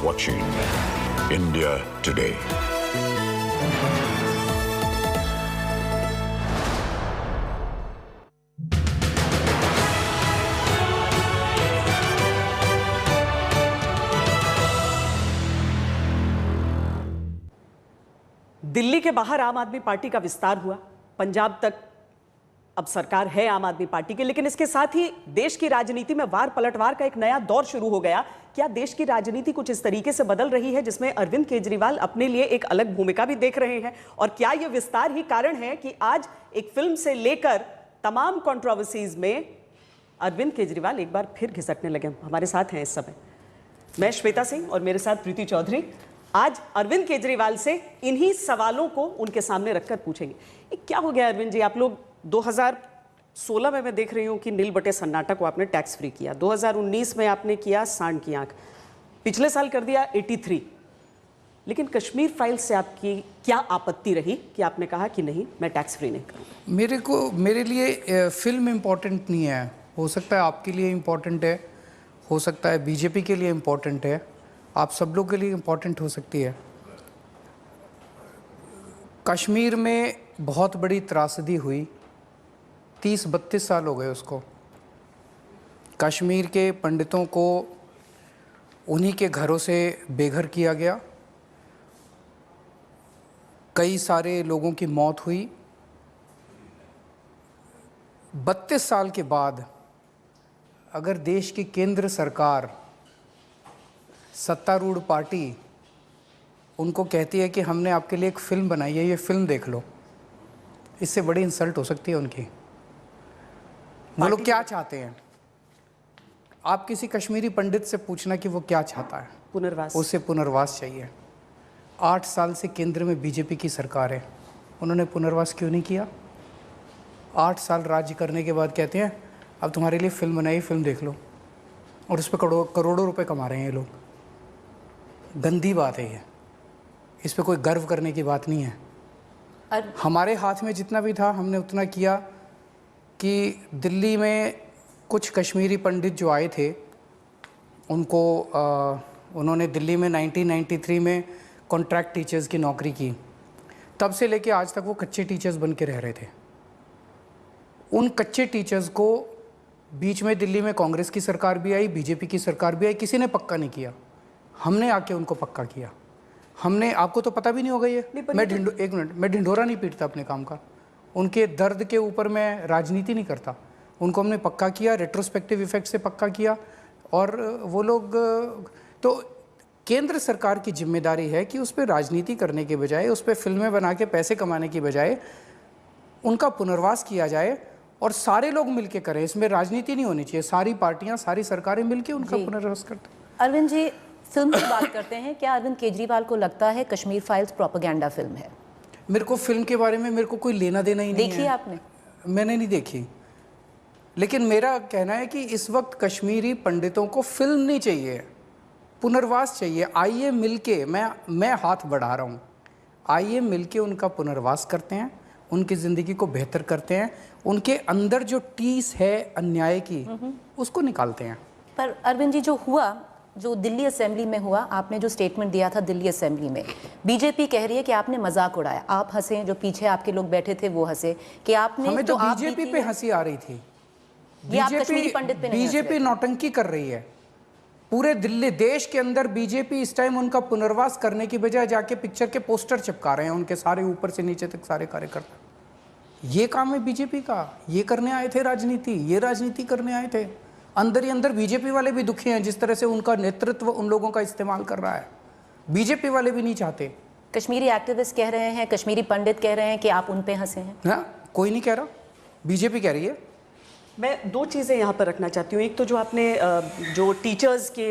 watching India Today. Delhi के बाहर आम आदमी पार्टी का विस्तार हुआ, पंजाब तक अब सरकार है आम आदमी पार्टी की, लेकिन इसके साथ ही देश की राजनीति में वार पलटवार का एक नया दौर शुरू हो गया। क्या देश की राजनीति कुछ इस तरीके से बदल रही है जिसमें अरविंद केजरीवाल अपने लिए एक अलग भूमिका भी देख रहे हैं? और क्या यह विस्तार ही कारण है कि आज एक फिल्म से लेकर तमाम कंट्रोवर्सीज में अरविंद केजरीवाल एक बार फिर घिसकने लगे? हमारे साथ हैं इस समय मैं श्वेता सिंह और मेरे साथ प्रीति चौधरी। आज अरविंद केजरीवाल से इन्हीं सवालों को उनके सामने रखकर पूछेंगे। क्या हो गया अरविंद जी? आप लोग 2016 में मैं देख रही हूं कि नील बटे सन्नाटा को आपने टैक्स फ्री किया, 2019 में आपने किया सांड की आंख, पिछले साल कर दिया 83, लेकिन कश्मीर फाइल्स से आपकी क्या आपत्ति रही कि आपने कहा कि नहीं मैं टैक्स फ्री नहीं करूँगा? मेरे लिए फिल्म इम्पोर्टेंट नहीं है। हो सकता है आपके लिए इम्पोर्टेंट है, हो सकता है बीजेपी के लिए इम्पोर्टेंट है, आप सब लोग के लिए इम्पोर्टेंट हो सकती है। कश्मीर में बहुत बड़ी त्रासदी हुई, 30-32 साल हो गए उसको। कश्मीर के पंडितों को उन्हीं के घरों से बेघर किया गया, कई सारे लोगों की मौत हुई। 32 साल के बाद अगर देश की केंद्र सरकार, सत्तारूढ़ पार्टी उनको कहती है कि हमने आपके लिए एक फ़िल्म बनाई है, ये फ़िल्म देख लो, इससे बड़ी इंसल्ट हो सकती है उनकी। वो लोग क्या चाहते हैं? आप किसी कश्मीरी पंडित से पूछना कि वो क्या चाहता है। पुनर्वास। उसे पुनर्वास चाहिए। 8 साल से केंद्र में बीजेपी की सरकार है, उन्होंने पुनर्वास क्यों नहीं किया? 8 साल राज्य करने के बाद कहते हैं अब तुम्हारे लिए फ़िल्म बनाई, फ़िल्म देख लो, और उस पर करोड़ों रुपए कमा रहे हैं ये लोग। गंदी बात है ये, इस पे कोई गर्व करने की बात नहीं है। हमारे हाथ में जितना भी था हमने उतना किया कि दिल्ली में कुछ कश्मीरी पंडित जो आए थे उनको उन्होंने दिल्ली में 1993 में कॉन्ट्रैक्ट टीचर्स की नौकरी की। तब से लेके आज तक वो कच्चे टीचर्स बन के रह रहे थे। उन कच्चे टीचर्स को बीच में दिल्ली में कांग्रेस की सरकार भी आई, बीजेपी की सरकार भी आई, किसी ने पक्का नहीं किया। हमने आके उनको पक्का किया। हमने, आपको तो पता भी नहीं होगा ये, मैं ढिंढोरा नहीं पीटता अपने काम का, उनके दर्द के ऊपर मैं राजनीति नहीं करता। उनको हमने पक्का किया, रेट्रोस्पेक्टिव इफेक्ट से पक्का किया। और वो लोग, तो केंद्र सरकार की जिम्मेदारी है कि उस पर राजनीति करने के बजाय, उस पर फिल्में बना के पैसे कमाने की बजाय उनका पुनर्वास किया जाए और सारे लोग मिलके करें। इसमें राजनीति नहीं होनी चाहिए, सारी पार्टियां, सारी सरकारें मिलके उनका पुनर्वास करते। अरविंद जी, फिल्म की बात करते हैं, क्या अरविंद केजरीवाल को लगता है कश्मीर फाइल्स प्रोपेगेंडा फिल्म है? मेरे को फिल्म के बारे में मेरे को कोई लेना देना ही नहीं है। देखी आपने? मैंने नहीं देखी, लेकिन मेरा कहना है कि इस वक्त कश्मीरी पंडितों को फिल्म नहीं चाहिए, पुनर्वास चाहिए। आइए मिलके, मैं हाथ बढ़ा रहा हूँ, आइए मिलके उनका पुनर्वास करते हैं, उनकी ज़िंदगी को बेहतर करते हैं, उनके अंदर जो टीस है अन्याय की उसको निकालते हैं। पर अरविंद जी, जो हुआ, जो दिल्ली असेंबली में हुआ, आपने जो स्टेटमेंट दिया था दिल्ली असेंबली में, बीजेपी कह रही है कि आपने मजाक उड़ाया, आप हंसे, जो पीछे आपके लोग बैठे थे वो हंसे, कि आपने, हमें तो बीजेपी पे हंसी आ रही थी। बीजेपी नौटंकी कर रही है पूरे दिल्ली देश के अंदर। बीजेपी इस टाइम उनका पुनर्वास करने की बजाय जाके पिक्चर के पोस्टर चिपका रहे हैं, उनके सारे ऊपर से नीचे तक सारे कार्यकर्ता। ये काम है बीजेपी का, ये करने आए थे राजनीति, ये राजनीति करने आए थे। अंदर ही अंदर बीजेपी वाले भी दुखी हैं जिस तरह से उनका नेतृत्व उन लोगों का इस्तेमाल कर रहा है। बीजेपी वाले भी नहीं चाहते। कश्मीरी एक्टिविस्ट कह रहे हैं, कश्मीरी पंडित कह रहे हैं कि आप उन पे हंसे हैं। हाँ, कोई नहीं कह रहा, बीजेपी कह रही है। मैं 2 चीज़ें यहाँ पर रखना चाहती हूँ। एक तो जो आपने जो टीचर्स के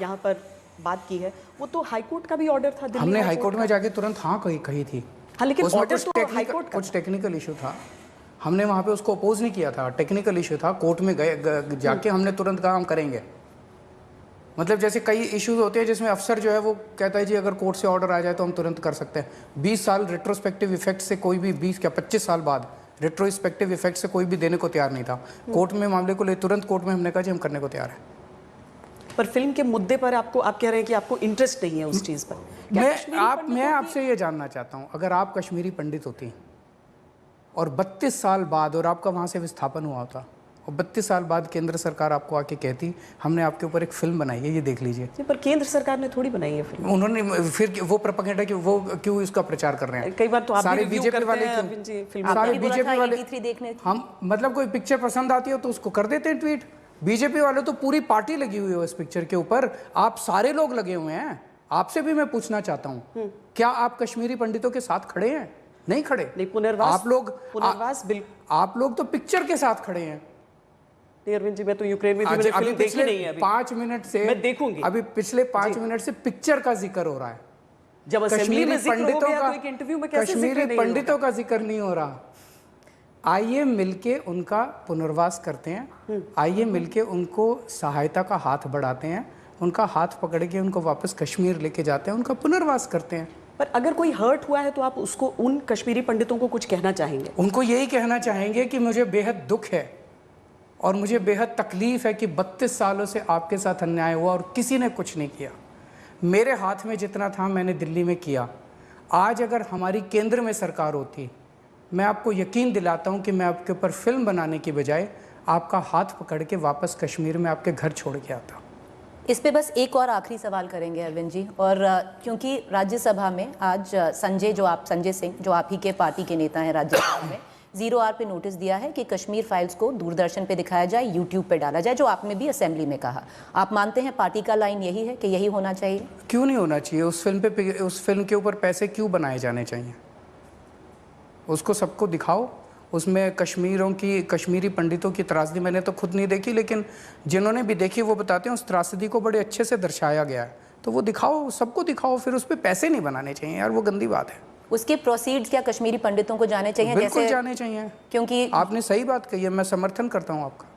यहाँ पर बात की है, वो तो हाईकोर्ट का भी ऑर्डर था। हमने हाईकोर्ट में जाके तुरंत हाँ कही थी। हाँ, लेकिन ऑर्डर तो हाईकोर्ट का, कुछ टेक्निकल इशू था, हमने वहाँ पे उसको अपोज नहीं किया था। टेक्निकल इशू था, कोर्ट में गए जाके हमने तुरंत कहा हम करेंगे। मतलब जैसे कई इश्यूज होते हैं जिसमें अफसर जो है वो कहता है जी अगर कोर्ट से ऑर्डर आ जाए तो हम तुरंत कर सकते हैं। 20 साल रेट्रोस्पेक्टिव इफेक्ट से कोई भी 25 साल बाद रेट्रोस्पेक्टिव इफेक्ट से कोई भी देने को तैयार नहीं था। कोर्ट में मामले को ले तुरंत कोर्ट में हमने कहा जी हम करने को तैयार हैं। पर फिल्म के मुद्दे पर आप कह रहे हैं कि आपको इंटरेस्ट नहीं है उस चीज पर। मैं आपसे ये जानना चाहता हूं, अगर आप कश्मीरी पंडित होती और 32 साल बाद, और आपका वहां से विस्थापन हुआ होता, और 32 साल बाद केंद्र सरकार आपको आके कहती हमने आपके ऊपर एक फिल्म बनाई है, ये देख लीजिए। पर केंद्र सरकार ने थोड़ी बनाई है फिल्म। उन्होंने फिर वो प्रोपेगेंडा कि वो क्यों इसका प्रचार कर रहे हैं? कई बार तो आप सारे भी बीजेपी वाले सारे बीजेपी वाले हम मतलब कोई पिक्चर पसंद आती हो तो उसको कर देते हैं ट्वीट। बीजेपी वाले तो पूरी पार्टी लगी हुई है इस पिक्चर के ऊपर, आप सारे लोग लगे हुए हैं। आपसे भी मैं पूछना चाहता हूँ, क्या आप कश्मीरी पंडितों के साथ खड़े हैं? नहीं खड़े। नहीं, पुनर्वास आप लोग तो पिक्चर के साथ खड़े हैं। अरविंद जी, मैं तो यूक्रेन में मैंने फिल्म देखी नहीं है अभी। 5 मिनट से मैं देखूंगी। अभी पिछले 5 मिनट से पिक्चर का जिक्र हो रहा है। जब कश्मीरी पंडितों का एक इंटरव्यू में कैसे कश्मीरी पंडितों का जिक्र नहीं हो रहा। आइए मिलके उनका पुनर्वास करते हैं, आइए मिलके उनको सहायता का हाथ बढ़ाते हैं, उनका हाथ पकड़ के उनको वापस कश्मीर लेके जाते हैं, उनका पुनर्वास करते हैं। पर अगर कोई हर्ट हुआ है तो आप उसको, उन कश्मीरी पंडितों को कुछ कहना चाहेंगे? उनको यही कहना चाहेंगे कि मुझे बेहद दुख है और मुझे बेहद तकलीफ है कि 32 सालों से आपके साथ अन्याय हुआ और किसी ने कुछ नहीं किया। मेरे हाथ में जितना था मैंने दिल्ली में किया। आज अगर हमारी केंद्र में सरकार होती, मैं आपको यकीन दिलाता हूं कि मैं आपके ऊपर फिल्म बनाने की बजाय आपका हाथ पकड़ के वापस कश्मीर में आपके घर छोड़ के आता। इस पे बस एक और आखिरी सवाल करेंगे अरविंद जी, और क्योंकि राज्यसभा में आज संजय सिंह जो आप ही के पार्टी के नेता हैं राज्यसभा में, 0R पे नोटिस दिया है कि कश्मीर फाइल्स को दूरदर्शन पे दिखाया जाए, यूट्यूब पे डाला जाए, जो आपने भी असेंबली में कहा। आप मानते हैं पार्टी का लाइन यही है कि यही होना चाहिए? क्यों नहीं होना चाहिए? उस फिल्म के ऊपर पैसे क्यों बनाए जाने चाहिए? उसको सबको दिखाओ। उसमें कश्मीरी पंडितों की त्रासदी मैंने तो खुद नहीं देखी, लेकिन जिन्होंने भी देखी वो बताते हैं उस त्रासदी को बड़े अच्छे से दर्शाया गया है। तो वो दिखाओ, सबको दिखाओ, फिर उस पर पैसे नहीं बनाने चाहिए यार, वो गंदी बात है। उसके प्रोसीड्स क्या कश्मीरी पंडितों को जाने चाहिए? बिल्कुल जाने चाहिए, क्योंकि आपने सही बात कही है, मैं समर्थन करता हूँ आपका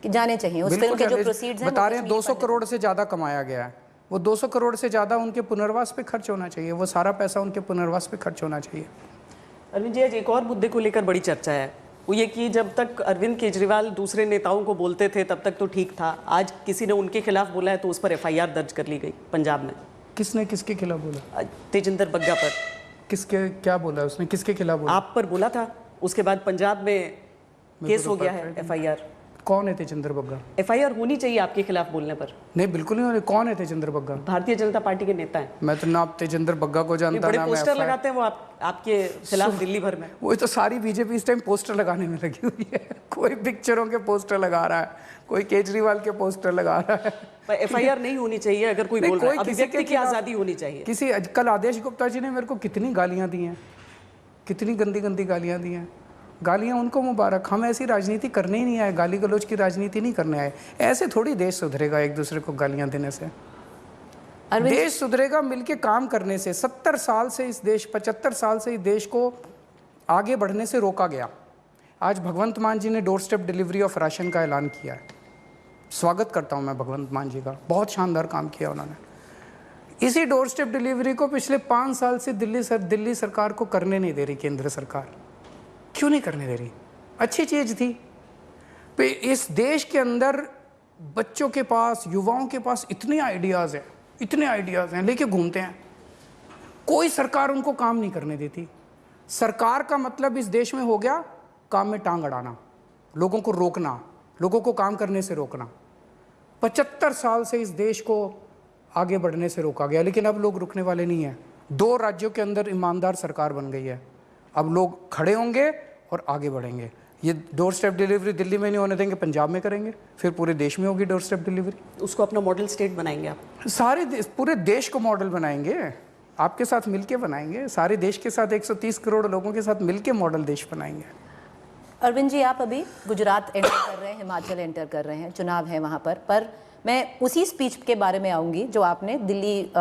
कि जाने चाहिए। उस फिल्म के जो प्रोसीड्स हैं बता रहे हैं 200 करोड़ से ज़्यादा कमाया गया है, वो 200 करोड़ से ज़्यादा उनके पुनर्वास पे खर्च होना चाहिए, वो सारा पैसा उनके पुनर्वास पे खर्च होना चाहिए। अरविंद जी, आज एक और मुद्दे को लेकर बड़ी चर्चा है, वो ये कि जब तक अरविंद केजरीवाल दूसरे नेताओं को बोलते थे तब तक तो ठीक था, आज किसी ने उनके खिलाफ बोला है तो उस पर FIR दर्ज कर ली गई पंजाब में। किसने किसके खिलाफ बोला? तेजिंदर बग्गा पर। किसके, क्या बोला उसने, किसके खिलाफ बोला? आप पर बोला था, उसके बाद पंजाब में केस हो गया है FIR। कौन है तेजिंदर बग्गा? FIR होनी चाहिए आपके खिलाफ बोलने पर। नहीं, बिल्कुल नहीं होनी। कौन है तेजिंदर बग्गा? भारतीय जनता पार्टी के नेता हैं। मैं तो ना तेजिंदर बग्गा को जानता, बड़े ना पोस्टर लगाते हैं वो आपके खिलाफ दिल्ली भर में। वो तो सारी बीजेपी इस टाइम पोस्टर लगाने में लगी हुई है। कोई पिक्चरों के पोस्टर लगा रहा है, कोई केजरीवाल के पोस्टर लगा रहा है। पर FIR नहीं होनी चाहिए अगर कोई बोल रहा है। अभिव्यक्ति की आज़ादी होनी चाहिए। कल आदेश गुप्ता जी ने मेरे को कितनी गालियां दी हैं, कितनी गंदी गंदी गालियां दी हैं। गालियां उनको मुबारक, हम ऐसी राजनीति करने ही नहीं आए, गाली गलौज की राजनीति नहीं करने आए। ऐसे थोड़ी देश सुधरेगा एक दूसरे को गालियां देने से। देश सुधरेगा मिलके काम करने से। 70 साल से इस देश, 75 साल से इस देश को आगे बढ़ने से रोका गया। आज भगवंत मान जी ने door step delivery of ration का ऐलान किया है। स्वागत करता हूं मैं भगवंत मान जी का, बहुत शानदार काम किया उन्होंने। इसी डोर स्टेप डिलीवरी को पिछले 5 साल से दिल्ली सरकार को करने नहीं दे रही केंद्र सरकार। क्यों नहीं करने दे रही? अच्छी चीज थी। इस देश के अंदर बच्चों के पास, युवाओं के पास इतने आइडियाज हैं, लेके घूमते हैं, कोई सरकार उनको काम नहीं करने देती। सरकार का मतलब इस देश में हो गया काम में टांग अड़ाना, लोगों को रोकना, लोगों को काम करने से रोकना। 75 साल से इस देश को आगे बढ़ने से रोका गया, लेकिन अब लोग रुकने वाले नहीं हैं। 2 राज्यों के अंदर ईमानदार सरकार बन गई है। अब लोग खड़े होंगे और आगे बढ़ेंगे। ये डोर स्टेप डिलीवरी दिल्ली में नहीं होने देंगे, पंजाब में करेंगे, फिर पूरे देश में होगी डोर स्टेप डिलीवरी। उसको अपना मॉडल स्टेट बनाएंगे आप? पूरे देश को मॉडल बनाएंगे, आपके साथ मिलके बनाएंगे, सारे देश के साथ 130 करोड़ लोगों के साथ मिलके मॉडल देश बनाएंगे। अरविंद जी, आप अभी गुजरात एंटर कर रहे हैं, हिमाचल एंटर कर रहे हैं, चुनाव है वहाँ पर मैं उसी स्पीच के बारे में आऊँगी जो आपने दिल्ली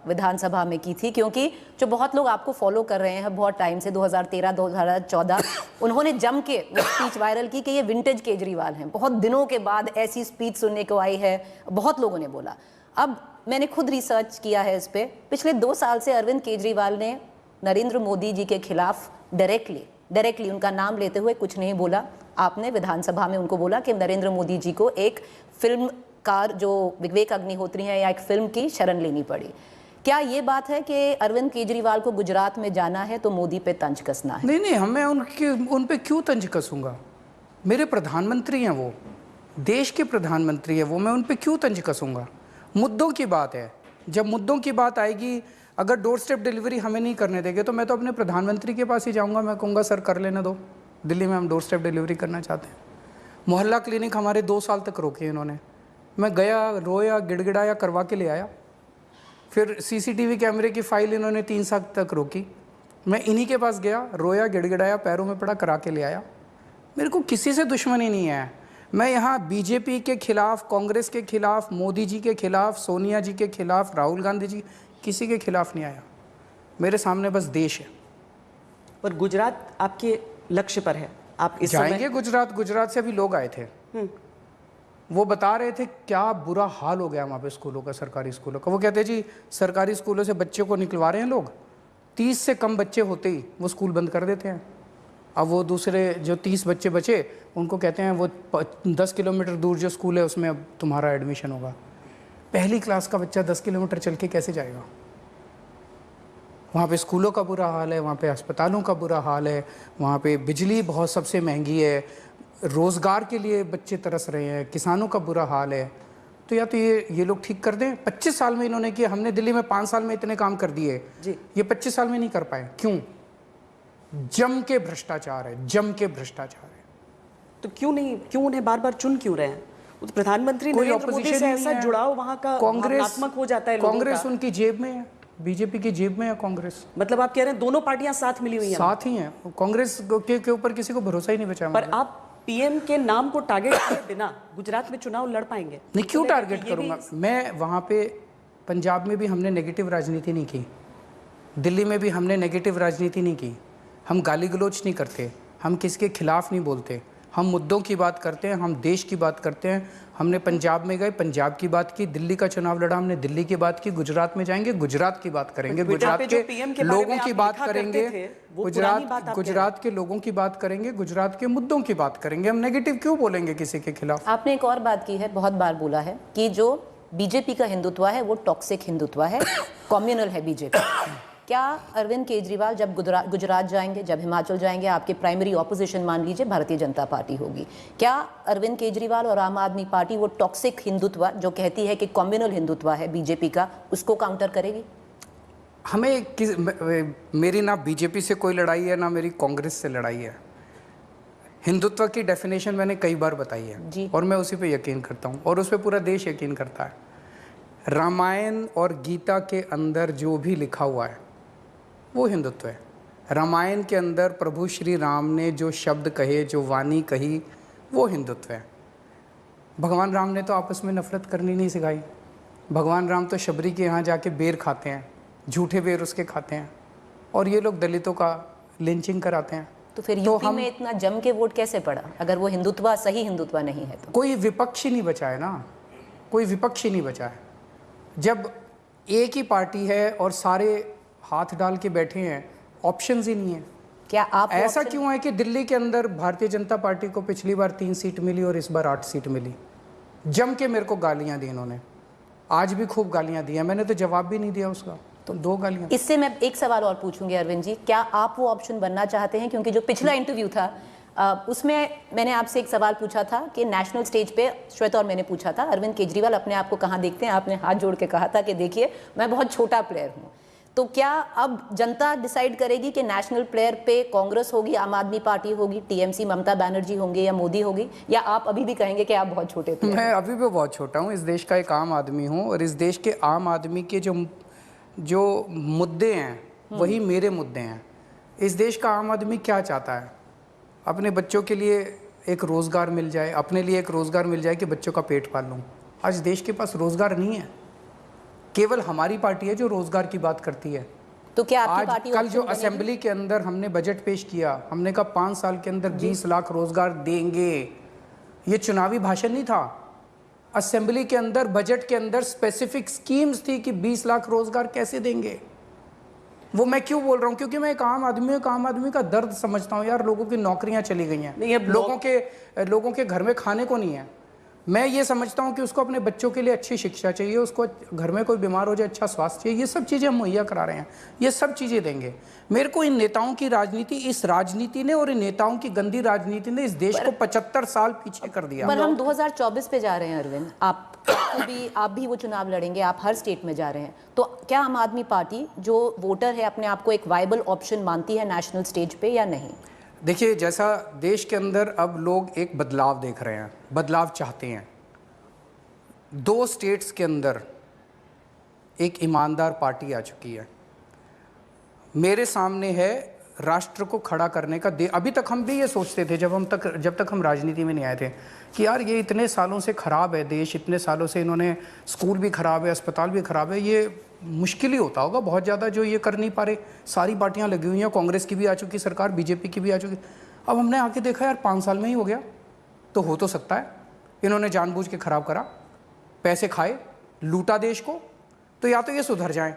विधानसभा में की थी, क्योंकि जो बहुत लोग आपको फॉलो कर रहे हैं बहुत टाइम से, 2013 2014, उन्होंने जम के वो स्पीच वायरल की कि ये विंटेज केजरीवाल हैं। बहुत दिनों के बाद ऐसी स्पीच सुनने को आई है, बहुत लोगों ने बोला। अब मैंने खुद रिसर्च किया है इस पर। पिछले 2 साल से अरविंद केजरीवाल ने नरेंद्र मोदी जी के खिलाफ डायरेक्टली उनका नाम लेते हुए कुछ नहीं बोला। आपने विधानसभा में उनको बोला कि नरेंद्र मोदी जी को एक फिल्म कार जो विवेक अग्निहोत्री हैं या एक फिल्म की शरण लेनी पड़ी। क्या ये बात है कि अरविंद केजरीवाल को गुजरात में जाना है तो मोदी पे तंज कसना है? नहीं, हमें उन पे क्यों तंज कसूंगा? मेरे प्रधानमंत्री हैं, वो देश के प्रधानमंत्री हैं, वो मैं उन पे क्यों तंज कसूंगा? मुद्दों की बात है। जब मुद्दों की बात आएगी, अगर डोर स्टेप डिलीवरी हमें नहीं करने देंगे तो मैं तो अपने प्रधानमंत्री के पास ही जाऊंगा। मैं कहूँगा सर कर लेने दो, दिल्ली में हम डोर स्टेप डिलीवरी करना चाहते हैं। मोहल्ला क्लिनिक हमारे 2 साल तक रोके इन्होंने। मैं गया, रोया, गिड़गिड़ाया, करवा के ले आया। फिर सीसीटीवी कैमरे की फाइल इन्होंने 3 साल तक रोकी। मैं इन्हीं के पास गया, रोया, गिड़गिड़ाया, पैरों में पड़ा, करा के ले आया। मेरे को किसी से दुश्मनी नहीं है। मैं यहाँ बीजेपी के खिलाफ, कांग्रेस के खिलाफ, मोदी जी के खिलाफ, सोनिया जी के खिलाफ, राहुल गांधी जी, किसी के खिलाफ नहीं आया। मेरे सामने बस देश है। पर गुजरात आपके लक्ष्य पर है, आप इस जाएंगे समय... गुजरात से अभी लोग आए थे, वो बता रहे थे क्या बुरा हाल हो गया वहाँ पे स्कूलों का, सरकारी स्कूलों का। वो कहते जी सरकारी स्कूलों से बच्चे को निकलवा रहे हैं लोग, 30 से कम बच्चे होते ही वो स्कूल बंद कर देते हैं। अब वो दूसरे जो 30 बच्चे बचे उनको कहते हैं वो 10 किलोमीटर दूर जो स्कूल है उसमें अब तुम्हारा एडमिशन होगा। पहली क्लास का बच्चा 10 किलोमीटर चल के कैसे जाएगा? वहाँ पे स्कूलों का बुरा हाल है, वहाँ पे अस्पतालों का बुरा हाल है, वहाँ पे बिजली बहुत सबसे महंगी है, रोज़गार के लिए बच्चे तरस रहे हैं, किसानों का बुरा हाल है। तो या तो ये लोग ठीक कर दें। 25 साल में इन्होंने किया, हमने दिल्ली में 5 साल में इतने काम कर दिए जी, ये 25 साल में नहीं कर पाए। क्यों? जम के भ्रष्टाचार है, जम के भ्रष्टाचार है। तो क्यों उन्हें बार बार चुन क्यों रहे हैं? उस प्रधानमंत्री कोई नरेंद्र मोदी से ऐसा जुड़ाव वहाँ का भावनात्मक हो जाता है लोगों कांग्रेस का। उनकी जेब में है, बीजेपी की जेब में है कांग्रेस। मतलब आप कह रहे हैं दोनों पार्टियां साथ मिली हुई हैं? साथ ही हैं। कांग्रेस के ऊपर किसी को भरोसा ही नहीं बचा। पर आप पीएम के नाम को टारगेट किए बिना गुजरात में चुनाव लड़ पाएंगे? नहीं, क्यों टारगेट करूंगा मैं? वहाँ पे पंजाब में भी हमने नेगेटिव राजनीति नहीं की, दिल्ली में भी हमने नेगेटिव राजनीति नहीं की। हम गाली गलौज नहीं करते, हम किसके खिलाफ नहीं बोलते, हम मुद्दों की बात करते हैं, हम देश की बात करते हैं। हमने पंजाब में गए, पंजाब की बात की, दिल्ली का चुनाव लड़ा, हमने दिल्ली की बात की। गुजरात में जाएंगे, गुजरात की बात करेंगे, गुजरात के लोगों की बात करेंगे, गुजरात के लोगों की बात करेंगे, गुजरात के मुद्दों की बात करेंगे। हम नेगेटिव क्यों बोलेंगे किसी के खिलाफ? आपने एक और बात की है, बहुत बार बोला है कि जो बीजेपी का हिंदुत्व है वो टॉक्सिक हिंदुत्व है, कम्युनल है बीजेपी। क्या अरविंद केजरीवाल जब गुजरात जाएंगे, जब हिमाचल जाएंगे, आपके प्राइमरी ऑपोजिशन मान लीजिए भारतीय जनता पार्टी होगी, क्या अरविंद केजरीवाल और आम आदमी पार्टी वो टॉक्सिक हिंदुत्व जो कहती है कि कम्युनल हिंदुत्व है बीजेपी का, उसको काउंटर करेगी? मेरी ना बीजेपी से कोई लड़ाई है, ना मेरी कांग्रेस से लड़ाई है। हिंदुत्व की डेफिनेशन मैंने कई बार बताई है जी। और मैं उसी पे यकीन करता हूँ और उस पर पूरा देश यकीन करता है। रामायण और गीता के अंदर जो भी लिखा हुआ है वो हिंदुत्व है। रामायण के अंदर प्रभु श्री राम ने जो शब्द कहे, जो वाणी कही, वो हिंदुत्व है। भगवान राम ने तो आपस में नफरत करनी नहीं सिखाई। भगवान राम तो शबरी के यहाँ जाके बेर खाते हैं, झूठे बेर उसके खाते हैं, और ये लोग दलितों का लिंचिंग कराते हैं। तो फिर यूपी में इतना जम के वोट कैसे पड़ा अगर वो हिंदुत्व सही हिंदुत्व नहीं है तो? कोई विपक्ष ही नहीं बचा है ना, कोई विपक्ष ही नहीं बचा है। जब एक ही पार्टी है और सारे हाथ डाल के बैठे हैं, ऑप्शंस ही नहीं है। क्या आप ऐसा क्यों है कि दिल्ली के अंदर भारतीय जनता पार्टी को पिछली बार 3 सीट मिली और इस बार 8 सीट मिली? जम के मेरे को गालियां दी इन्होंने, आज भी खूब गालियां दी हैं, मैंने तो जवाब भी नहीं दिया उसका, तो 2 गालियां। इससे मैं एक सवाल और पूछूंगी अरविंद जी, क्या आप वो ऑप्शन बनना चाहते हैं? क्योंकि जो पिछला इंटरव्यू था उसमें मैंने आपसे एक सवाल पूछा था कि नेशनल स्टेज पे श्वेता और मैंने पूछा था अरविंद केजरीवाल अपने आप को कहाँ देखते हैं, आपने हाथ जोड़ के कहा था कि देखिए मैं बहुत छोटा प्लेयर हूँ। तो क्या अब जनता डिसाइड करेगी कि नेशनल प्लेयर पे कांग्रेस होगी, आम आदमी पार्टी होगी, टीएमसी ममता बनर्जी होंगे या मोदी होगी, या आप अभी भी कहेंगे कि आप बहुत छोटे प्लेयर? मैं अभी भी बहुत छोटा हूँ, इस देश का एक आम आदमी हूँ और इस देश के आम आदमी के जो मुद्दे हैं वही मेरे मुद्दे हैं। इस देश का आम आदमी क्या चाहता है? अपने बच्चों के लिए एक रोज़गार मिल जाए, अपने लिए एक रोज़गार मिल जाए कि बच्चों का पेट पाल लूँ। आज देश के पास रोज़गार नहीं है, केवल हमारी पार्टी है जो रोज़गार की बात करती है। तो क्या आपकी आज पार्टी कल जो असेंबली के अंदर हमने बजट पेश किया, हमने कहा 5 साल के अंदर 20 लाख रोज़गार देंगे। ये चुनावी भाषण नहीं था, असेंबली के अंदर बजट के अंदर स्पेसिफिक स्कीम्स थी कि 20 लाख रोज़गार कैसे देंगे। वो मैं क्यों बोल रहा हूँ? क्योंकि मैं एक आम आदमी का दर्द समझता हूँ यार। लोगों की नौकरियां चली गई हैं, लोगों के घर में खाने को नहीं है, मैं ये समझता हूँ कि उसको अपने बच्चों के लिए अच्छी शिक्षा चाहिए, उसको घर में कोई बीमार हो जाए अच्छा स्वास्थ्य चाहिए, ये सब चीज़ें हम मुहैया करा रहे हैं, ये सब चीज़ें देंगे। मेरे को इन नेताओं की राजनीति, इस राजनीति ने और इन नेताओं की गंदी राजनीति ने इस देश को 75 साल पीछे कर दिया। पर हम 2024 पे जा रहे हैं अरविंद, आप भी वो चुनाव लड़ेंगे, आप हर स्टेट में जा रहे हैं, तो क्या आम आदमी पार्टी जो वोटर है अपने आप को एक वायबल ऑप्शन मानती है नेशनल स्टेज पे या नहीं? देखिए, जैसा देश के अंदर अब लोग एक बदलाव देख रहे हैं, बदलाव चाहते हैं। 2 स्टेट्स के अंदर एक ईमानदार पार्टी आ चुकी है। मेरे सामने है राष्ट्र को खड़ा करने का। अभी तक हम भी ये सोचते थे जब तक हम राजनीति में नहीं आए थे कि यार ये इतने सालों से ख़राब है देश, इतने सालों से इन्होंने स्कूल भी ख़राब है, अस्पताल भी ख़राब है, ये मुश्किल ही होता होगा बहुत ज़्यादा जो ये कर नहीं पा रहे। सारी पार्टियां लगी हुई हैं, कांग्रेस की भी आ चुकी सरकार, बीजेपी की भी आ चुकी। अब हमने आके देखा यार 5 साल में ही हो गया, तो हो तो सकता है इन्होंने जानबूझ के ख़राब करा, पैसे खाए, लूटा देश को, तो या तो ये सुधर जाएं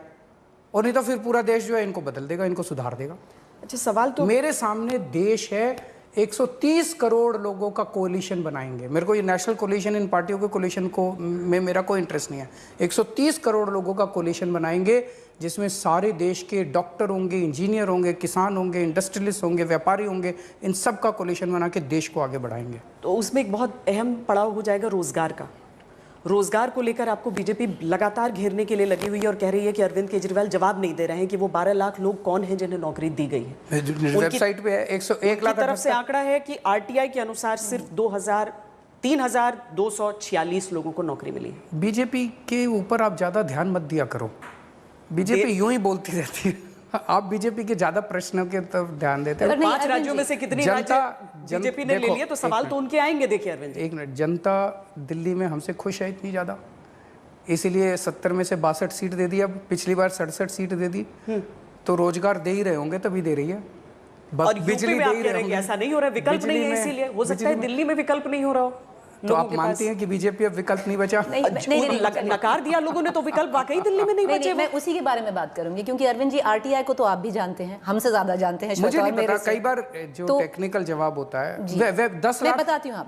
और नहीं तो फिर पूरा देश जो है इनको बदल देगा, इनको सुधार देगा। अच्छा, सवाल तो मेरे सामने देश है, 130 करोड़ लोगों का कोलिशन बनाएंगे। मेरे को ये नेशनल कोलिशन, इन पार्टियों के कोलिशन को में मेरा कोई इंटरेस्ट नहीं है। 130 करोड़ लोगों का कोलिशन बनाएंगे जिसमें सारे देश के डॉक्टर होंगे, इंजीनियर होंगे, किसान होंगे, इंडस्ट्रियलिस्ट होंगे, व्यापारी होंगे, इन सब का कोलिशन बना के देश को आगे बढ़ाएंगे। तो उसमें एक बहुत अहम पड़ाव हो जाएगा रोजगार का। रोजगार को लेकर आपको बीजेपी लगातार घेरने के लिए लगी हुई है और कह रही है कि अरविंद केजरीवाल जवाब नहीं दे रहे हैं कि वो 12 लाख लोग कौन हैं जिन्हें नौकरी दी गई है। वेबसाइट पे है 101 लाख तरफ से आंकड़ा है कि आरटीआई के अनुसार सिर्फ 3,246 लोगों को नौकरी मिली है। बीजेपी के ऊपर आप ज़्यादा ध्यान मत दिया करो, बीजेपी यूं ही बोलती रहती है। आप बीजेपी के ज्यादा प्रश्नों के तरफ ध्यान देते हैं। 5 राज्यों में से कितनी राज्य बीजेपी ने ले लिए, तो सवाल तो उनके आएंगे। देखिए अरविंद जी, एक मिनट, जनता दिल्ली में हमसे खुश है इतनी ज़्यादा, इसीलिए 70 में से 62 सीट दे दी, अब पिछली बार 67 सीट दे दी, तो रोजगार दे ही रहे होंगे तभी दे रही है। और बिजली दे ही रहे होंगे, ऐसा नहीं हो रहा है, विकल्प नहीं है, इसीलिए हो सकता है दिल्ली में विकल्प नहीं हो रहा हो। तो आप मानती हैं कि बीजेपी अब विकल्प नहीं बचा? नहीं, नकार दिया लोगों ने, तो विकल्प वाकई दिल्ली में नहीं बचे। मैं उसी के बारे में बात करूंगी, क्योंकि अरविंद जी आरटीआई को तो आप भी जानते हैं, हमसे ज्यादा जानते हैं। मुझे नहीं पता, कई बार जो टेक्निकल जवाब होता है,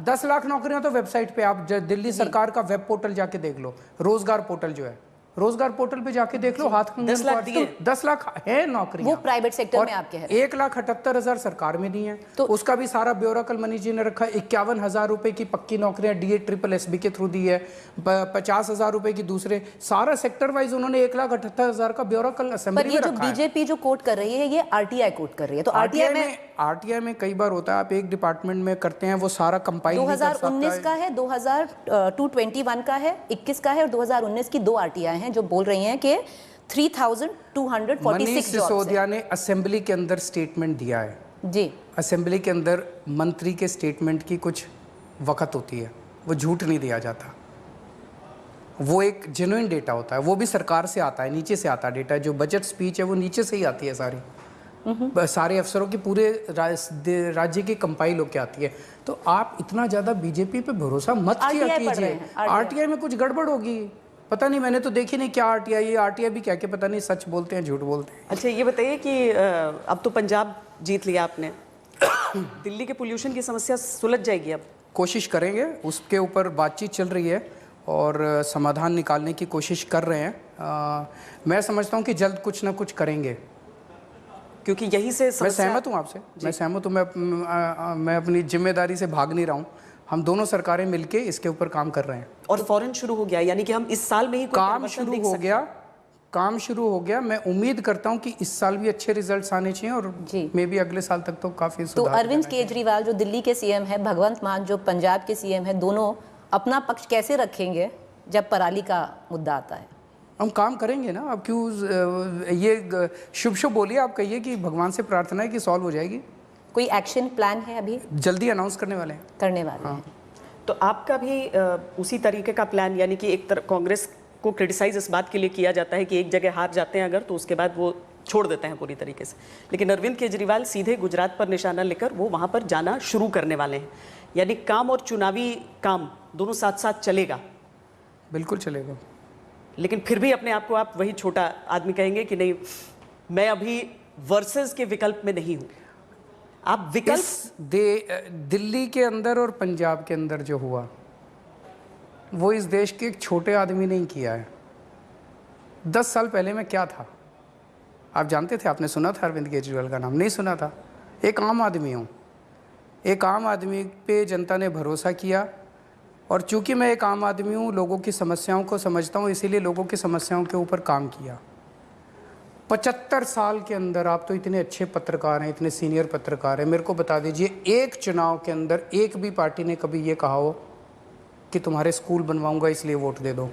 10 लाख नौकरियां तो वेबसाइट पे आप दिल्ली सरकार का वेब पोर्टल जाके देख लो, रोजगार पोर्टल जो है, रोजगार पोर्टल पे जाके देख लो, हाथ 10 लाख है नौकरियां, वो प्राइवेट सेक्टर में आप कह रहे हैं। 1,78,000 सरकार में दी है, तो उसका भी सारा ब्यौरा कल मनीष जी ने रखा। 51,000 रुपए की पक्की नौकरियां DA-SSB के थ्रू दी है, 50,000 रुपए की दूसरे, सारा सेक्टर वाइज उन्होंने 1,78,000 का ब्यौरा कल असेंबली में रखा है। बीजेपी जो कोट कर रही है ये आरटीआई कोट कर रही है, तो आरटीआई में कई बार होता है, आप एक डिपार्टमेंट में करते हैं, वो सारा कंपाइल 2019 का है, 2021 का है, 21 का है, और 2019 की 2 आरटीआई हैं जो बोल रही हैं कि 3,246 मनीष सिसोदिया ने असेंबली के अंदर स्टेटमेंट दिया है जी। असेंबली के अंदर मंत्री के स्टेटमेंट की कुछ वक्त होती है, वो झूठ नहीं दिया जाता, वो एक जेन्युइन डेटा होता है, वो भी सरकार से आता है, नीचे से आता है डेटा। जो बजट स्पीच है वो नीचे से ही आती है, सारे अफसरों की पूरे राज्य की कंपाइल होके आती है। तो आप इतना ज़्यादा बीजेपी पे भरोसा मत किया कीजिए। आरटीआई में कुछ गड़बड़ होगी, पता नहीं, मैंने तो देखी नहीं क्या आरटीआई भी क्या पता नहीं सच बोलते हैं झूठ बोलते हैं। अच्छा, ये बताइए कि अब तो पंजाब जीत लिया आपने, दिल्ली के पोल्यूशन की समस्या सुलझ जाएगी? अब कोशिश करेंगे, उसके ऊपर बातचीत चल रही है और समाधान निकालने की कोशिश कर रहे हैं। मैं समझता हूँ कि जल्द कुछ ना कुछ करेंगे, क्योंकि यही से मैं सहमत हूँ आपसे, मैं सहमत हूँ, मैं अपनी जिम्मेदारी से भाग नहीं रहा हूँ। हम दोनों सरकारें मिलके इसके ऊपर काम कर रहे हैं और फौरन शुरू हो गया, यानी कि हम इस साल में ही काम शुरू हो गया। मैं उम्मीद करता हूं कि इस साल भी अच्छे रिजल्ट्स आने चाहिए और मे भी अगले साल तक तो काफी सुधार। तो अरविंद केजरीवाल जो दिल्ली के सीएम है, भगवंत मान जो पंजाब के सीएम है, दोनों अपना पक्ष कैसे रखेंगे जब पराली का मुद्दा आता है? हम काम करेंगे ना। अब क्यों ये शुभ बोलिए, आप कहिए कि भगवान से प्रार्थना है कि सॉल्व हो जाएगी। कोई एक्शन प्लान है अभी? जल्दी अनाउंस करने वाले हैं। तो आपका भी उसी तरीके का प्लान, यानी कि एक तरफ कांग्रेस को क्रिटिसाइज इस बात के लिए किया जाता है कि एक जगह हार जाते हैं अगर, तो उसके बाद वो छोड़ देते हैं पूरी तरीके से, लेकिन अरविंद केजरीवाल सीधे गुजरात पर निशाना लेकर वो वहाँ पर जाना शुरू करने वाले हैं, यानी काम और चुनावी काम दोनों साथ साथ चलेगा? बिल्कुल चलेगा। लेकिन फिर भी अपने आप को आप वही छोटा आदमी कहेंगे कि नहीं, मैं अभी वर्सेस के विकल्प में नहीं हूँ? आप विकल्प दिल्ली के अंदर और पंजाब के अंदर जो हुआ, वो इस देश के एक छोटे आदमी ने ही किया है। 10 साल पहले मैं क्या था आप जानते थे? आपने सुना था अरविंद केजरीवाल का नाम? नहीं सुना था। एक आम आदमी हूँ। एक आम आदमी पे जनता ने भरोसा किया, और चूंकि मैं एक आम आदमी हूँ, लोगों की समस्याओं को समझता हूँ, इसीलिए लोगों की समस्याओं के ऊपर काम किया। 75 साल के अंदर, आप तो इतने अच्छे पत्रकार हैं, इतने सीनियर पत्रकार हैं, मेरे को बता दीजिए एक चुनाव के अंदर एक भी पार्टी ने कभी ये कहा हो कि तुम्हारे स्कूल बनवाऊंगा इसलिए वोट दे दो?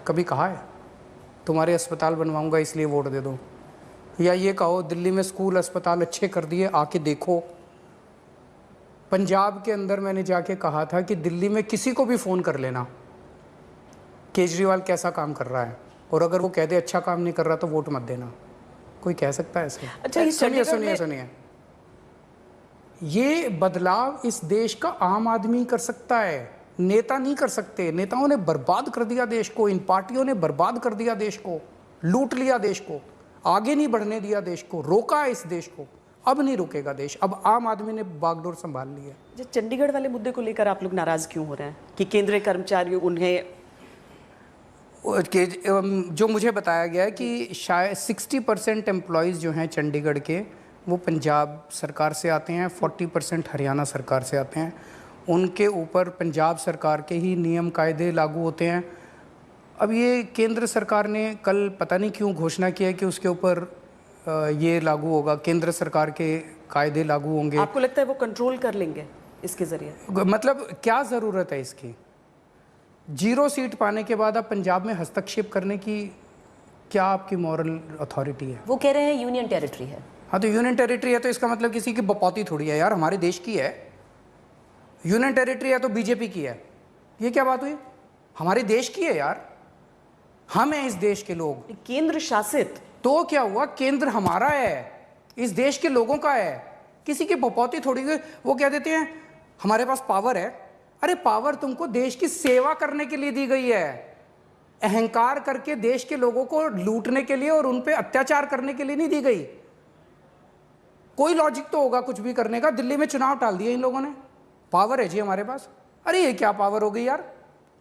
कभी कहा है? तुम्हारे अस्पताल बनवाऊंगा इसलिए वोट दे दो? या ये कहो दिल्ली में स्कूल अस्पताल अच्छे कर दिए, आके देखो। पंजाब के अंदर मैंने जाके कहा था कि दिल्ली में किसी को भी फ़ोन कर लेना, केजरीवाल कैसा काम कर रहा है, और अगर वो कह दे अच्छा काम नहीं कर रहा तो वोट मत देना। कोई कह सकता है ऐसे? अच्छा, ये सुनिए चंडीगढ़ सुनिए में- सुनिए, ये बदलाव इस देश का आम आदमी कर सकता है, नेता नहीं कर सकते। नेताओं ने बर्बाद कर दिया देश को, इन पार्टियों ने बर्बाद कर दिया देश को, लूट लिया देश को, आगे नहीं बढ़ने दिया देश को, रोका है इस देश को। अब नहीं रुकेगा देश, अब आम आदमी ने बागडोर संभाल ली है। जो चंडीगढ़ वाले मुद्दे को लेकर आप लोग नाराज क्यों हो रहे हैं कि केंद्रीय कर्मचारी उन्हें जो मुझे बताया गया है कि शायद 60% एम्प्लॉयज़ जो हैं चंडीगढ़ के, वो पंजाब सरकार से आते हैं, 40% हरियाणा सरकार से आते हैं। उनके ऊपर पंजाब सरकार के ही नियम कायदे लागू होते हैं। अब ये केंद्र सरकार ने कल पता नहीं क्यों घोषणा किया है कि उसके ऊपर ये लागू होगा, केंद्र सरकार के कायदे लागू होंगे। आपको लगता है वो कंट्रोल कर लेंगे इसके जरिए? मतलब क्या ज़रूरत है इसकी? 0 सीट पाने के बाद अब पंजाब में हस्तक्षेप करने की क्या आपकी मॉरल अथॉरिटी है? वो कह रहे हैं यूनियन टेरिटरी है। हाँ, तो यूनियन टेरिटरी है तो इसका मतलब किसी की बपौती थोड़ी है यार, हमारे देश की है। यूनियन टेरिटरी है तो बीजेपी की है, ये क्या बात हुई? हमारे देश की है यार, हम हैं इस देश के लोग। केंद्र शासित तो क्या हुआ? केंद्र हमारा है, इस देश के लोगों का है, किसी की बपौती थोड़ी। वो कह देते हैं हमारे पास पावर है। अरे पावर तुमको देश की सेवा करने के लिए दी गई है, अहंकार करके देश के लोगों को लूटने के लिए और उन पे अत्याचार करने के लिए नहीं दी गई। कोई लॉजिक तो होगा कुछ भी करने का। दिल्ली में चुनाव टाल दिए इन लोगों ने, पावर है जी हमारे पास। अरे ये क्या पावर हो गई यार?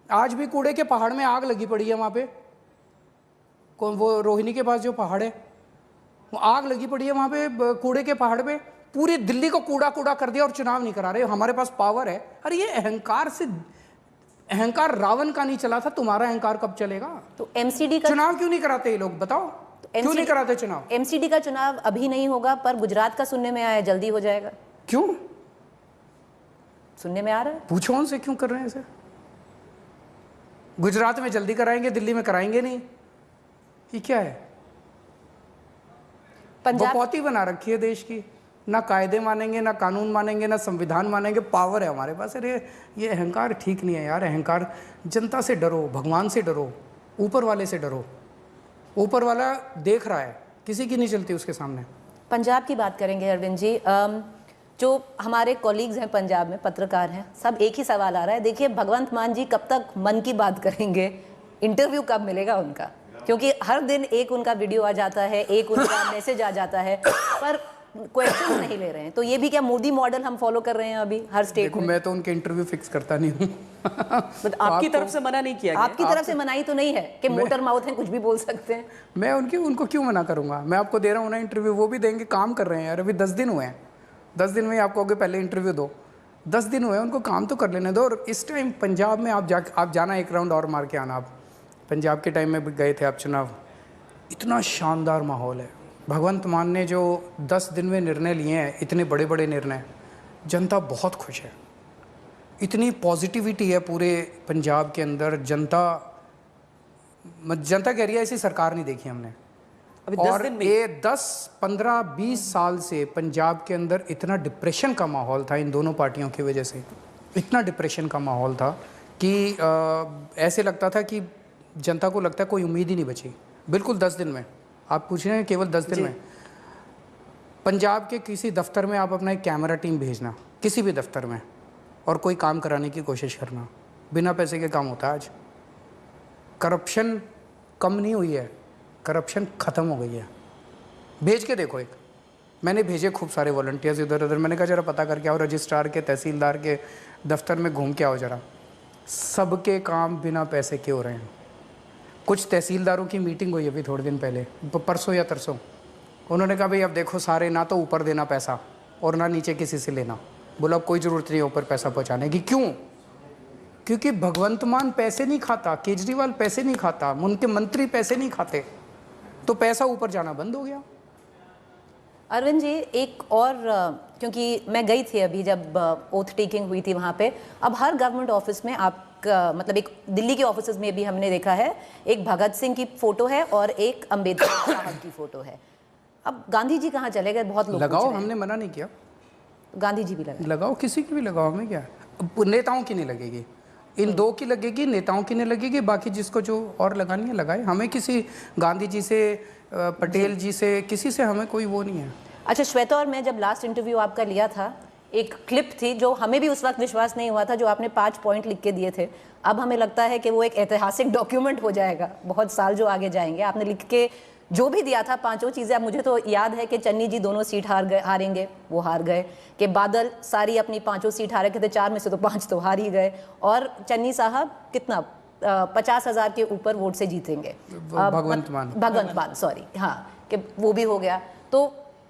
आज भी कूड़े के पहाड़ में आग लगी पड़ी है वहां पे, कौन वो रोहिणी के पास जो पहाड़ है, वो आग लगी पड़ी है वहां पे कूड़े के पहाड़ पे। पूरी दिल्ली को कूड़ा कूड़ा कर दिया और चुनाव नहीं करा रहे, हमारे पास पावर है। अरे ये अहंकार से, अहंकार रावण का नहीं चला था, तुम्हारा अहंकार कब चलेगा? तो एमसीडी का चुनाव क्यों नहीं कराते ये लोग, बताओ? क्यों नहीं कराते चुनाव? एमसीडी का चुनाव अभी नहीं होगा, पर गुजरात का सुनने में आया जल्दी हो जाएगा। क्यों? सुनने में आ रहा है। पूछो उनसे क्यों कर रहे हैं ऐसे। गुजरात में जल्दी कराएंगे, दिल्ली में कराएंगे नहीं, ये क्या है? पंजाब बपौती बना रखी है देश की, ना कायदे मानेंगे, ना कानून मानेंगे, ना संविधान मानेंगे। पावर है हमारे पास। अरे ये अहंकार ठीक नहीं है यार। अहंकार, जनता से डरो, भगवान से डरो, ऊपर वाले से डरो। ऊपर वाला देख रहा है, किसी की नहीं चलती उसके सामने। पंजाब की बात करेंगे अरविंद जी। जो हमारे कॉलीग्स हैं पंजाब में, पत्रकार हैं, सब एक ही सवाल आ रहा है। देखिए, भगवंत मान जी कब तक मन की बात करेंगे, इंटरव्यू कब मिलेगा उनका? क्योंकि हर दिन एक उनका वीडियो आ जाता है, एक उनका मैसेज आ जाता है, पर क्वेश्चन नहीं ले रहे हैं। तो ये भी क्या मोदी मॉडल हम फॉलो कर रहे हैं अभी हर स्टेट में? मैं तो उनके इंटरव्यू फिक्स करता नहीं हूँ। आपकी तरफ से मना नहीं किया गया? आपकी तरफ से मनाही तो नहीं है कि मोटर माउथ है, कुछ भी बोल सकते हैं? मैं उनको क्यों मना करूंगा? मैं आपको दे रहा हूँ ना इंटरव्यू, वो भी देंगे, काम कर रहे हैं यार। अभी 10 दिन हुए हैं, 10 दिन में ही आपको पहले इंटरव्यू दो। 10 दिन हुए हैं, उनको काम तो कर लेने दो। और इस टाइम पंजाब में आप जाना, एक राउंड और मार के आना। आप पंजाब के टाइम में भी गए थे आप चुनाव, इतना शानदार माहौल है। भगवंत मान ने जो 10 दिन में निर्णय लिए हैं, इतने बड़े बड़े निर्णय, जनता बहुत खुश है। इतनी पॉजिटिविटी है पूरे पंजाब के अंदर। जनता कह रही है ऐसी सरकार नहीं देखी हमने। अभी 10 और दिन में ये 10, 15, 20 साल से पंजाब के अंदर इतना डिप्रेशन का माहौल था इन दोनों पार्टियों की वजह से। इतना डिप्रेशन का माहौल था कि ऐसे लगता था कि जनता को लगता है कोई उम्मीद ही नहीं बची। बिल्कुल 10 दिन में, आप पूछ रहे हैं केवल 10 दिन में। पंजाब के किसी दफ्तर में आप अपना एक कैमरा टीम भेजना, किसी भी दफ्तर में, और कोई काम कराने की कोशिश करना। बिना पैसे के काम होता है आज। करप्शन कम नहीं हुई है, करप्शन ख़त्म हो गई है। भेज के देखो। एक मैंने भेजे खूब सारे वॉलंटियर्स इधर उधर, मैंने कहा जरा पता करके आओ, रजिस्ट्रार के, तहसीलदार के दफ्तर में घूम के आओ जरा। सबके काम बिना पैसे के हो रहे हैं। कुछ तहसीलदारों की मीटिंग हुई अभी थोड़े दिन पहले, परसों या तरसों। उन्होंने कहा भाई अब देखो सारे ना तो ऊपर देना पैसा और ना नीचे किसी से लेना। बोला अब कोई ज़रूरत नहीं है ऊपर पैसा पहुंचाने की। क्यों? क्योंकि भगवंत मान पैसे नहीं खाता, केजरीवाल पैसे नहीं खाता, उनके मंत्री पैसे नहीं खाते, तो पैसा ऊपर जाना बंद हो गया। अरविंद जी, एक और क्योंकि मैं गई थी अभी जब ओथ टेकिंग हुई थी वहाँ पे, अब हर गवर्नमेंट ऑफिस में आपका मतलब एक दिल्ली के ऑफिस में भी हमने देखा है, एक भगत सिंह की फोटो है और एक अम्बेडकर साहब की फोटो है। अब गांधी जी कहाँ चले गए? बहुत लोग लगाओ, हमने मना नहीं किया, गांधी जी भी लगाओ, किसी की भी लगाओ, हमें क्या। नेताओं की नहीं लगेगी, इन दो की लगेगी, नेताओं की नहीं लगेगी, बाकी जिसको जो और लगानी है लगाए। हमें किसी गांधी जी से, पटेल जी से, किसी से हमें कोई वो नहीं है। अच्छा श्वेता, और मैं जब लास्ट इंटरव्यू आपका लिया था, एक क्लिप थी जो हमें भी उस वक्त विश्वास नहीं हुआ था, जो आपने 5 पॉइंट लिख के दिए थे। अब हमें लगता है कि वो एक ऐतिहासिक डॉक्यूमेंट हो जाएगा, बहुत साल जो आगे जाएंगे। आपने लिख के जो भी दिया था 5 चीज़ें, अब मुझे तो याद है कि चन्नी जी दोनों सीट हारेंगे, वो हार गए, कि बादल सारी अपनी 5 सीट हारे थे, 4 में से तो 5 तो हार ही गए, और चन्नी साहब कितना 50,000 के ऊपर वोट से जीतेंगे, भगवंत मान, सॉरी, हाँ, कि वो भी हो गया। तो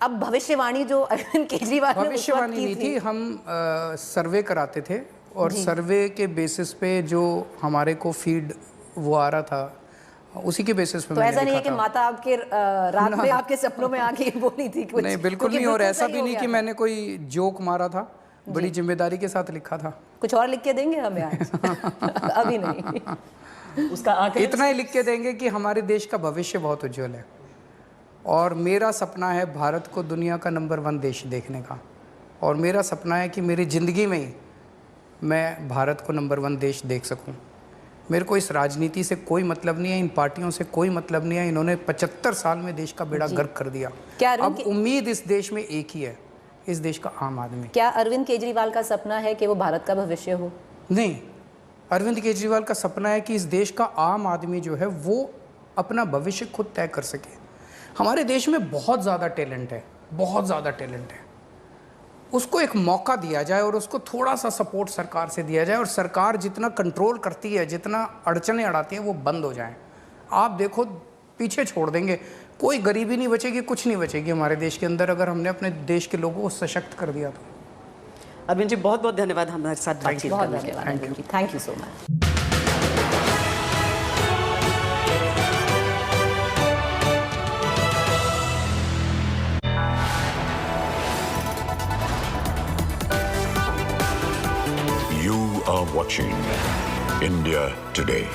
अब भविष्यवाणी जो अरविंद केजरीवाल ने भविष्यवाणी नहीं थी, हम सर्वे कराते थे और सर्वे के बेसिस पे जो हमारे को फीड वो आ रहा था, उसी के बेसिस पे। तो ऐसा नहीं है कि माता आपके रात में आपके सपनों में आके बोली थी कुछ? नहीं, बिल्कुल नहीं। और ऐसा भी नहीं कि मैंने कोई जोक मारा था, बड़ी जिम्मेदारी के साथ लिखा था। कुछ और लिख के देंगे हमें आज? अभी नहीं, उसका इतना ही लिख के देंगे कि हमारे देश का भविष्य बहुत उज्जवल है और मेरा सपना है भारत को दुनिया का नंबर 1 देश देखने का, और मेरा सपना है कि मेरी ज़िंदगी में ही मैं भारत को नंबर 1 देश देख सकूं। मेरे को इस राजनीति से कोई मतलब नहीं है, इन पार्टियों से कोई मतलब नहीं है। इन्होंने 75 साल में देश का बेड़ा गर्क कर दिया। अब उम्मीद इस देश में एक ही है, इस देश का आम आदमी। क्या अरविंद केजरीवाल का सपना है कि वो भारत का भविष्य हो? नहीं, अरविंद केजरीवाल का सपना है कि इस देश का आम आदमी जो है वो अपना भविष्य खुद तय कर सके। हमारे देश में बहुत ज़्यादा टैलेंट है, बहुत ज़्यादा टैलेंट है। उसको एक मौका दिया जाए और उसको थोड़ा सा सपोर्ट सरकार से दिया जाए, और सरकार जितना कंट्रोल करती है, जितना अड़चने अड़ाती है, वो बंद हो जाए। आप देखो पीछे छोड़ देंगे, कोई गरीबी नहीं बचेगी, कुछ नहीं बचेगी हमारे देश के अंदर, अगर हमने अपने देश के लोगों को सशक्त कर दिया तो। अरविंद जी बहुत बहुत धन्यवाद हमारे साथ बातचीत करने के लिए। Thank you so much. You are watching India Today.